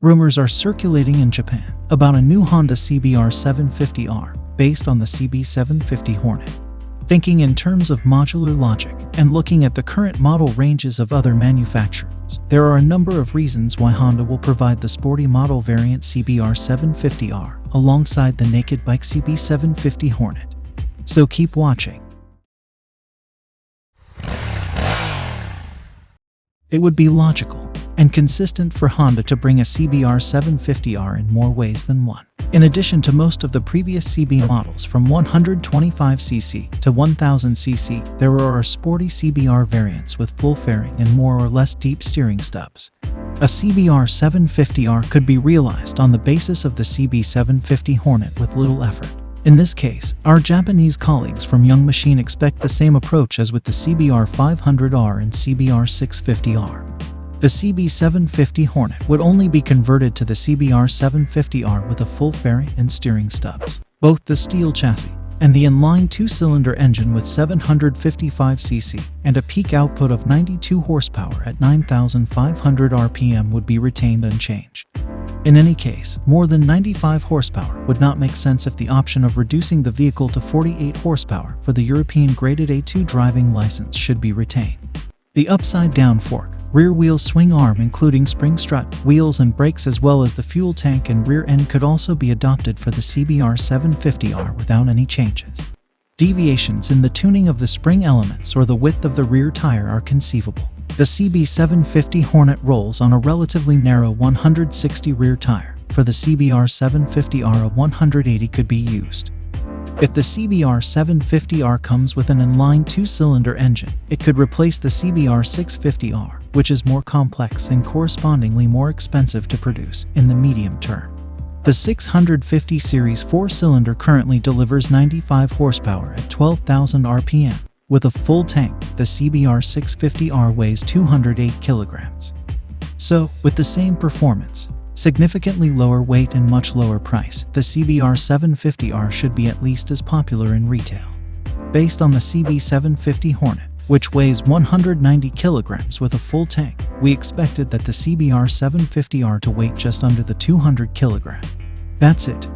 Rumors are circulating in Japan about a new Honda CBR750R based on the CB750 Hornet. Thinking in terms of modular logic and looking at the current model ranges of other manufacturers, there are a number of reasons why Honda will provide the sporty model variant CBR750R alongside the naked bike CB750 Hornet. So keep watching. It would be logical and consistent for Honda to bring a CBR750R in more ways than one. In addition to most of the previous CB models from 125cc to 1000cc, there are sporty CBR variants with full fairing and more or less deep steering stubs. A CBR750R could be realized on the basis of the CB750 Hornet with little effort. In this case, our Japanese colleagues from Young Machine expect the same approach as with the CBR500R and CBR650R. The CB750 Hornet would only be converted to the CBR750R with a full fairing and steering stubs. Both the steel chassis and the inline two-cylinder engine with 755cc and a peak output of 92 horsepower at 9,500 RPM would be retained unchanged. In any case, more than 95 horsepower would not make sense if the option of reducing the vehicle to 48 horsepower for the European graded A2 driving license should be retained. The upside-down fork, rear wheel swing arm including spring strut, wheels and brakes as well as the fuel tank and rear end could also be adopted for the CBR750R without any changes. Deviations in the tuning of the spring elements or the width of the rear tire are conceivable. The CB750 Hornet rolls on a relatively narrow 160 rear tire. For the CBR750R, a 180 could be used. If the CBR750R comes with an inline two-cylinder engine, it could replace the CBR650R, which is more complex and correspondingly more expensive to produce in the medium term. The 650 series four-cylinder currently delivers 95 horsepower at 12,000 RPM. With a full tank, the CBR650R weighs 208 kilograms. So, with the same performance, significantly lower weight and much lower price, the CBR750R should be at least as popular in retail. Based on the CB750 Hornet, which weighs 190 kilograms with a full tank, we expected that the CBR750R to weight just under the 200 kilogram. That's it.